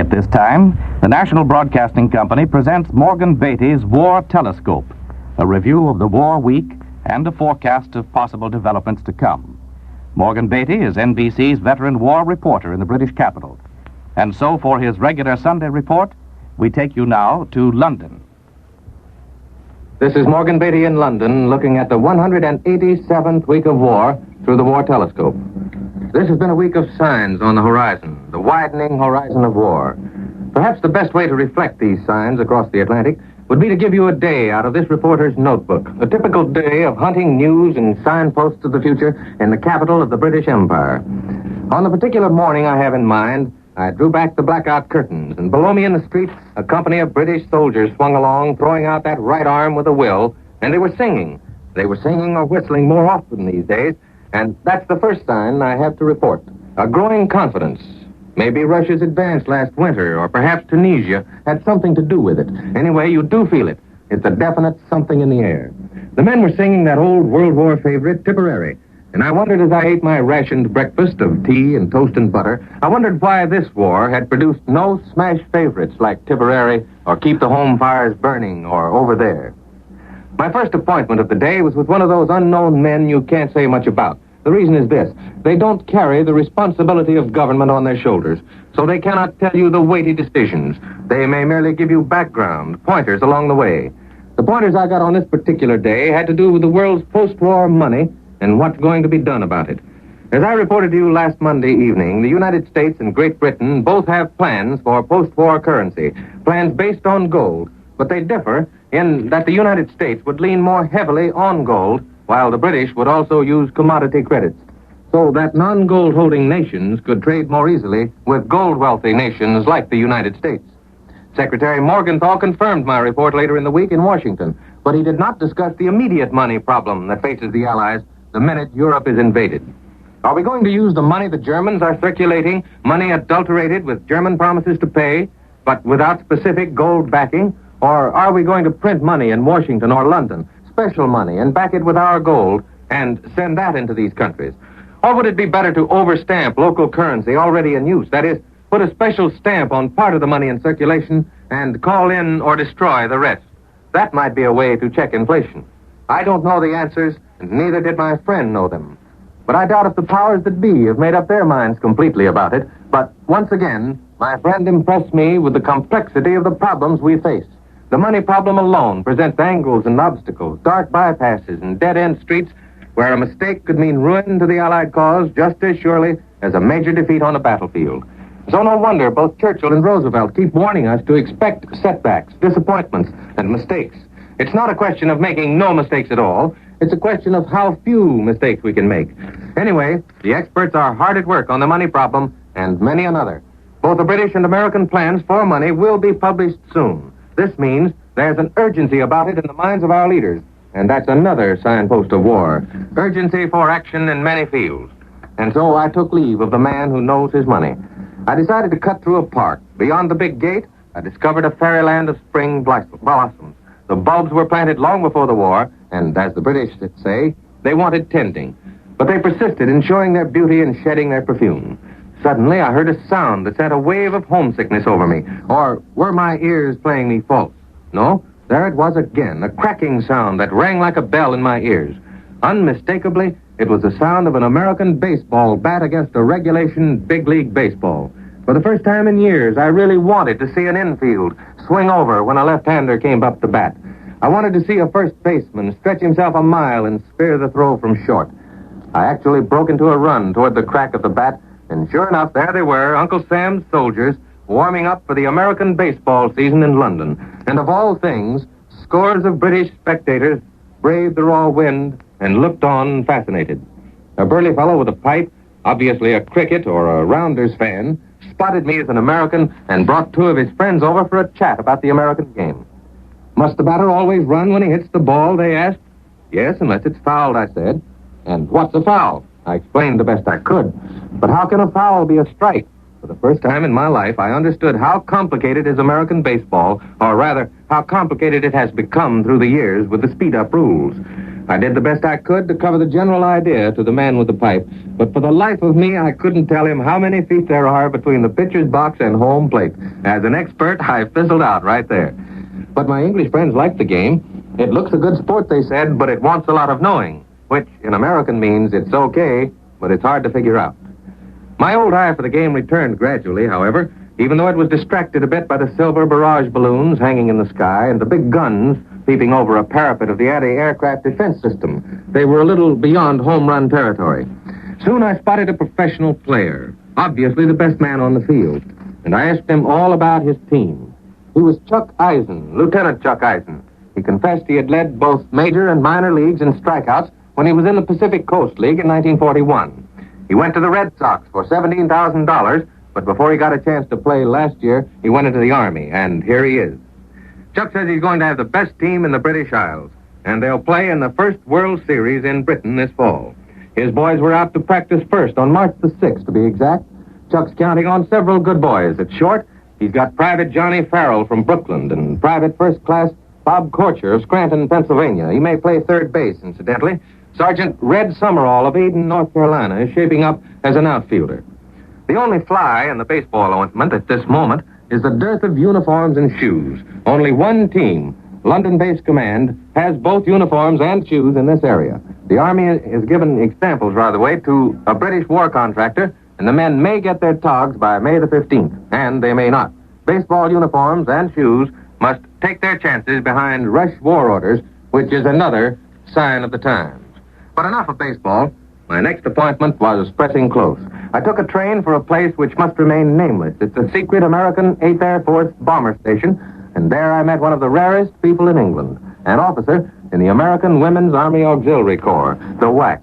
At this time, the National Broadcasting Company presents Morgan Beatty's War Telescope, a review of the war week and a forecast of possible developments to come. Morgan Beatty is NBC's veteran war reporter in the British capital. And so for his regular Sunday report, we take you now to London. This is Morgan Beatty in London, looking at the 187th week of war through the War Telescope. This has been a week of signs on the horizon, the widening horizon of war. Perhaps the best way to reflect these signs across the Atlantic would be to give you a day out of this reporter's notebook, a typical day of hunting news and signposts of the future in the capital of the British Empire. On the particular morning I have in mind, I drew back the blackout curtains, and below me in the street, a company of British soldiers swung along, throwing out that right arm with a will, and they were singing. They were singing or whistling more often these days, and that's the first sign I have to report. A growing confidence. Maybe Russia's advance last winter, or perhaps Tunisia, had something to do with it. Anyway, you do feel it. It's a definite something in the air. The men were singing that old World War favorite, Tipperary. And I wondered as I ate my rationed breakfast of tea and toast and butter, I wondered why this war had produced no smash favorites like Tipperary or Keep the Home Fires Burning or Over There. My first appointment of the day was with one of those unknown men you can't say much about. The reason is this: they don't carry the responsibility of government on their shoulders, so they cannot tell you the weighty decisions. They may merely give you background, pointers along the way. The pointers I got on this particular day had to do with the world's post-war money and what's going to be done about it. As I reported to you last Monday evening, the United States and Great Britain both have plans for post-war currency, plans based on gold, but they differ in that the United States would lean more heavily on gold, while the British would also use commodity credits, so that non-gold-holding nations could trade more easily with gold-wealthy nations like the United States. Secretary Morgenthau confirmed my report later in the week in Washington, but he did not discuss the immediate money problem that faces the Allies the minute Europe is invaded. Are we going to use the money the Germans are circulating, money adulterated with German promises to pay, but without specific gold backing? Or are we going to print money in Washington or London, special money, and back it with our gold and send that into these countries? Or would it be better to overstamp local currency already in use? That is, put a special stamp on part of the money in circulation and call in or destroy the rest. That might be a way to check inflation. I don't know the answers, and neither did my friend know them. But I doubt if the powers that be have made up their minds completely about it. But once again, my friend impressed me with the complexity of the problems we face. The money problem alone presents angles and obstacles, dark bypasses and dead-end streets where a mistake could mean ruin to the Allied cause just as surely as a major defeat on a battlefield. So no wonder both Churchill and Roosevelt keep warning us to expect setbacks, disappointments, and mistakes. It's not a question of making no mistakes at all. It's a question of how few mistakes we can make. Anyway, the experts are hard at work on the money problem and many another. Both the British and American plans for money will be published soon. This means there's an urgency about it in the minds of our leaders, and that's another signpost of war. Urgency for action in many fields. And so I took leave of the man who knows his money. I decided to cut through a park. Beyond the big gate, I discovered a fairyland of spring blossoms. The bulbs were planted long before the war, and as the British say, they wanted tending. But they persisted in showing their beauty and shedding their perfume. Suddenly, I heard a sound that sent a wave of homesickness over me. Or were my ears playing me false? No, there it was again, a cracking sound that rang like a bell in my ears. Unmistakably, it was the sound of an American baseball bat against a regulation big league baseball. For the first time in years, I really wanted to see an infield swing over when a left-hander came up to bat. I wanted to see a first baseman stretch himself a mile and spear the throw from short. I actually broke into a run toward the crack of the bat, and sure enough, there they were, Uncle Sam's soldiers, warming up for the American baseball season in London. And of all things, scores of British spectators braved the raw wind and looked on fascinated. A burly fellow with a pipe, obviously a cricket or a Rounders fan, spotted me as an American and brought two of his friends over for a chat about the American game. Must the batter always run when he hits the ball, they asked. Yes, unless it's fouled, I said. And what's a foul? I explained the best I could. But how can a foul be a strike? For the first time in my life, I understood how complicated is American baseball, or rather, how complicated it has become through the years with the speed-up rules. I did the best I could to cover the general idea to the man with the pipe, but for the life of me, I couldn't tell him how many feet there are between the pitcher's box and home plate. As an expert, I fizzled out right there. But my English friends liked the game. It looks a good sport, they said, but it wants a lot of knowing, which in American means it's okay, but it's hard to figure out. My old eye for the game returned gradually, however, even though it was distracted a bit by the silver barrage balloons hanging in the sky and the big guns peeping over a parapet of the anti-aircraft defense system. They were a little beyond home run territory. Soon I spotted a professional player, obviously the best man on the field, and I asked him all about his team. He was Chuck Eisen, Lieutenant Chuck Eisen. He confessed he had led both major and minor leagues in strikeouts when he was in the Pacific Coast League in 1941. He went to the Red Sox for $17,000, but before he got a chance to play last year, he went into the Army, and here he is. Chuck says he's going to have the best team in the British Isles, and they'll play in the first World Series in Britain this fall. His boys were out to practice first on March the 6th, to be exact. Chuck's counting on several good boys. At short, he's got Private Johnny Farrell from Brooklyn and Private First Class Bob Korcher of Scranton, Pennsylvania. He may play third base, incidentally. Sergeant Red Summerall of Eden, North Carolina, is shaping up as an outfielder. The only fly in the baseball ointment at this moment is the dearth of uniforms and shoes. Only one team, London-based command, has both uniforms and shoes in this area. The Army is given examples, by the way, to a British war contractor, and the men may get their togs by May the 15th, and they may not. Baseball uniforms and shoes must take their chances behind rush war orders, which is another sign of the times. But enough of baseball. My next appointment was pressing close. I took a train for a place which must remain nameless. It's a secret American 8th Air Force bomber station, and there I met one of the rarest people in England, an officer in the American Women's Army Auxiliary Corps, the WWII.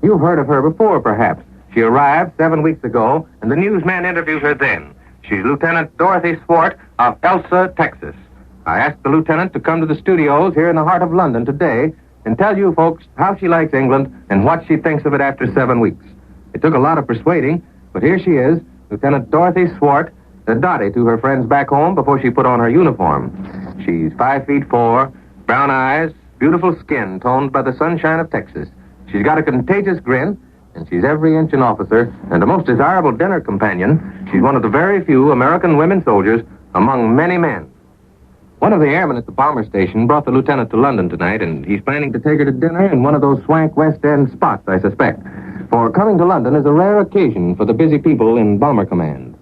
You've heard of her before, perhaps. She arrived 7 weeks ago, and the newsman interviewed her then. She's Lieutenant Dorothy Swart of Elsa, Texas. I asked the lieutenant to come to the studios here in the heart of London today and tell you folks how she likes England and what she thinks of it after 7 weeks. It took a lot of persuading, but here she is, Lieutenant Dorothy Swart, the Dottie to her friends back home before she put on her uniform. She's 5'4", brown eyes, beautiful skin toned by the sunshine of Texas. She's got a contagious grin, and she's every inch an officer and a most desirable dinner companion. She's one of the very few American women soldiers among many men. One of the airmen at the bomber station brought the lieutenant to London tonight, and he's planning to take her to dinner in one of those swank West End spots, I suspect. For coming to London is a rare occasion for the busy people in Bomber Command.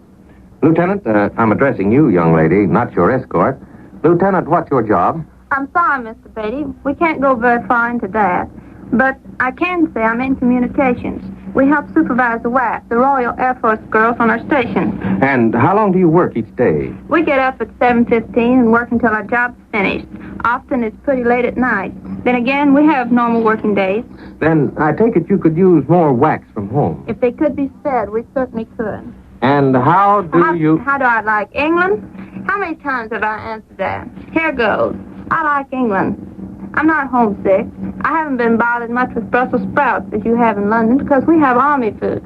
Lieutenant, I'm addressing you, young lady, not your escort. Lieutenant, what's your job? I'm sorry, Mr. Beatty. We can't go very far into that. But I can say I'm in communications. We help supervise the WWII, the Royal Air Force girls on our station. And how long do you work each day? We get up at 7:15 and work until our job's finished. Often it's pretty late at night. Then again, we have normal working days. Then I take it you could use more wax from home. If they could be spared, we certainly could. And how do How do I like England? How many times have I answered that? Here goes. I like England. I'm not homesick. I haven't been bothered much with Brussels sprouts as you have in London because we have army food.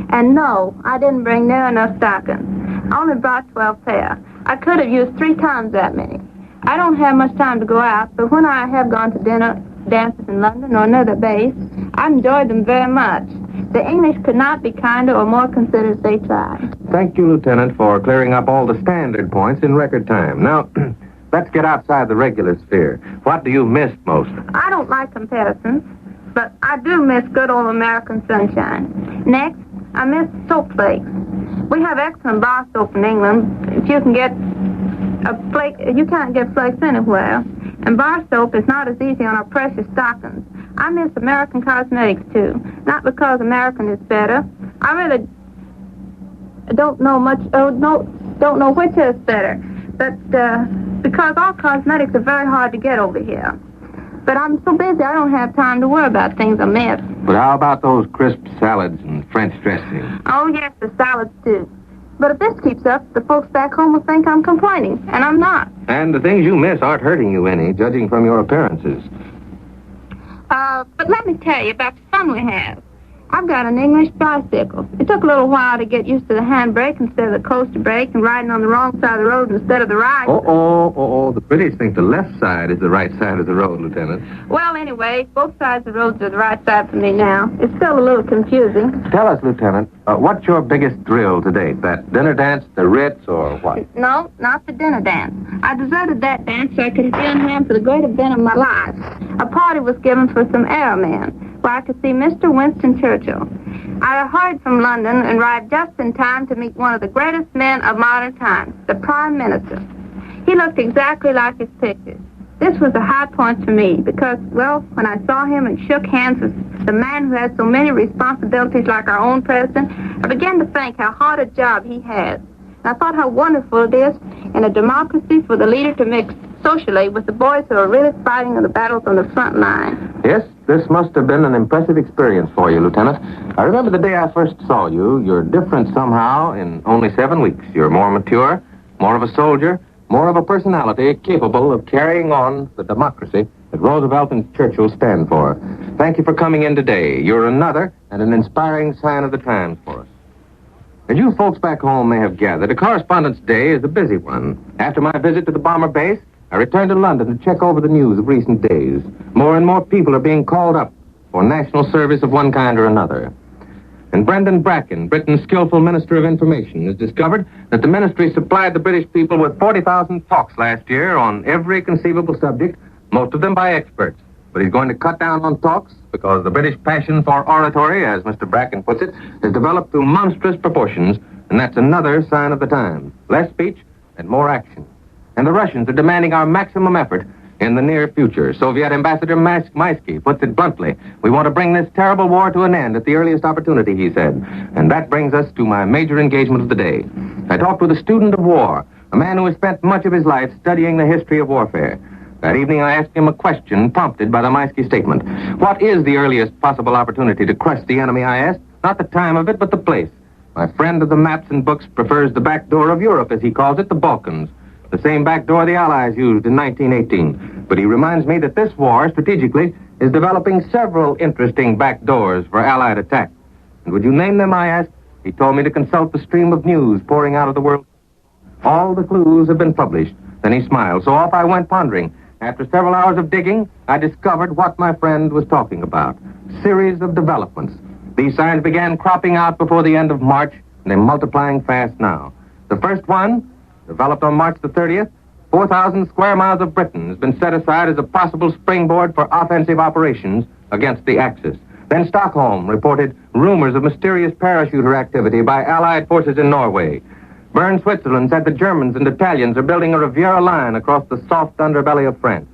And no, I didn't bring near enough stockings. I only brought 12 pair. I could have used 3 times that many. I don't have much time to go out, but when I have gone to dinner, dances in London or another base, I enjoyed them very much. The English could not be kinder or more considerate if they tried. Thank you, Lieutenant, for clearing up all the standard points in record time. Now, let's get outside the regular sphere. What do you miss most? I don't like comparisons, but I do miss good old American sunshine. Next, I miss soap flakes. We have excellent bar soap in England. If you can get a flake, you can't get flakes anywhere. And bar soap is not as easy on our precious stockings. I miss American cosmetics, too. Not because American is better. I really don't know much, don't know which is better. But because all cosmetics are very hard to get over here. But I'm so busy I don't have time to worry about things I miss. But how about those crisp salads and French dressing? Oh, yes, the salads, too. But if this keeps up, the folks back home will think I'm complaining, and I'm not. And the things you miss aren't hurting you any, judging from your appearances. But let me tell you about the fun we have. I've got an English bicycle. It took a little while to get used to the handbrake instead of the coaster brake and riding on the wrong side of the road instead of the right. The British think the left side is the right side of the road, Lieutenant. Well, anyway, both sides of the roads are the right side for me now. It's still a little confusing. Tell us, Lieutenant, what's your biggest thrill to date? That dinner dance, the Ritz, or what? No, not the dinner dance. I deserted that dance so I could be on hand for the great event of my life. A party was given for some airmen, where I could see Mr. Winston Churchill. I hurried from London and arrived just in time to meet one of the greatest men of modern times, the Prime Minister. He looked exactly like his pictures. This was a high point for me because, well, when I saw him and shook hands with the man who has so many responsibilities like our own president, I began to think how hard a job he has. And I thought how wonderful it is in a democracy for the leader to mix socially with the boys who are really fighting in the battles on the front line. Yes, this must have been an impressive experience for you, Lieutenant. I remember the day I first saw you. You're different somehow in only 7 weeks. You're more mature, more of a soldier, more of a personality capable of carrying on the democracy that Roosevelt and Churchill stand for. Thank you for coming in today. You're another and an inspiring sign of the times for us. As you folks back home may have gathered, a Correspondence Day is a busy one. After my visit to the bomber base, I returned to London to check over the news of recent days. More and more people are being called up for national service of one kind or another. And Brendan Bracken, Britain's skillful Minister of Information, has discovered that the ministry supplied the British people with 40,000 talks last year on every conceivable subject, most of them by experts. But he's going to cut down on talks because the British passion for oratory, as Mr. Bracken puts it, has developed to monstrous proportions, and that's another sign of the times. Less speech and more action. And the Russians are demanding our maximum effort in the near future. Soviet Ambassador Maisky puts it bluntly. We want to bring this terrible war to an end at the earliest opportunity, he said. And that brings us to my major engagement of the day. I talked with a student of war, a man who has spent much of his life studying the history of warfare. That evening, I asked him a question prompted by the Maisky statement. What is the earliest possible opportunity to crush the enemy, I asked? Not the time of it, but the place. My friend of the maps and books prefers the back door of Europe, as he calls it, the Balkans. The same back door the Allies used in 1918. But he reminds me that this war, strategically, is developing several interesting back doors for Allied attack. And would you name them, I asked? He told me to consult the stream of news pouring out of the world. All the clues have been published. Then he smiled. So off I went pondering. After several hours of digging, I discovered what my friend was talking about. Series of developments. These signs began cropping out before the end of March, and they're multiplying fast now. The first one, developed on March the 30th, 4,000 square miles of Britain has been set aside as a possible springboard for offensive operations against the Axis. Then Stockholm reported rumors of mysterious parachuter activity by Allied forces in Norway. Bern, Switzerland said the Germans and Italians are building a Riviera line across the soft underbelly of France.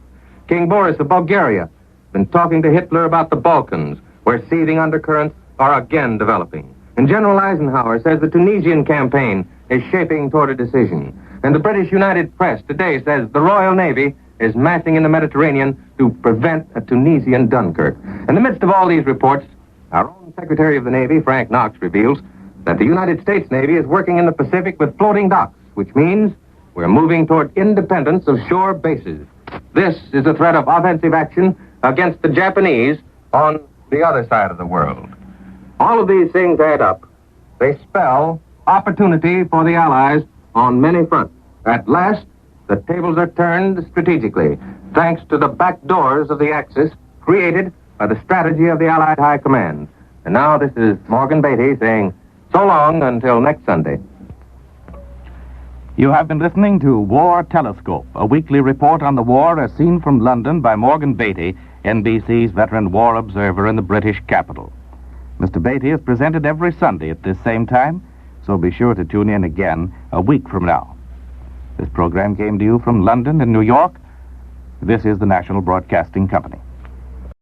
King Boris of Bulgaria has been talking to Hitler about the Balkans, where seething undercurrents are again developing. And General Eisenhower says the Tunisian campaign is shaping toward a decision. And the British United Press today says the Royal Navy is massing in the Mediterranean to prevent a Tunisian Dunkirk. In the midst of all these reports, our own Secretary of the Navy, Frank Knox, reveals that the United States Navy is working in the Pacific with floating docks, which means we're moving toward independence of shore bases. This is a threat of offensive action against the Japanese on the other side of the world. All of these things add up. They spell opportunity for the Allies on many fronts. At last, the tables are turned strategically, thanks to the back doors of the Axis created by the strategy of the Allied High Command. And now this is Morgan Beatty saying, so long until next Sunday. You have been listening to War Telescope, a weekly report on the war as seen from London by Morgan Beatty, NBC's veteran war observer in the British capital. Mr. Beatty is presented every Sunday at this same time, so be sure to tune in again a week from now. This program came to you from London and New York. This is the National Broadcasting Company.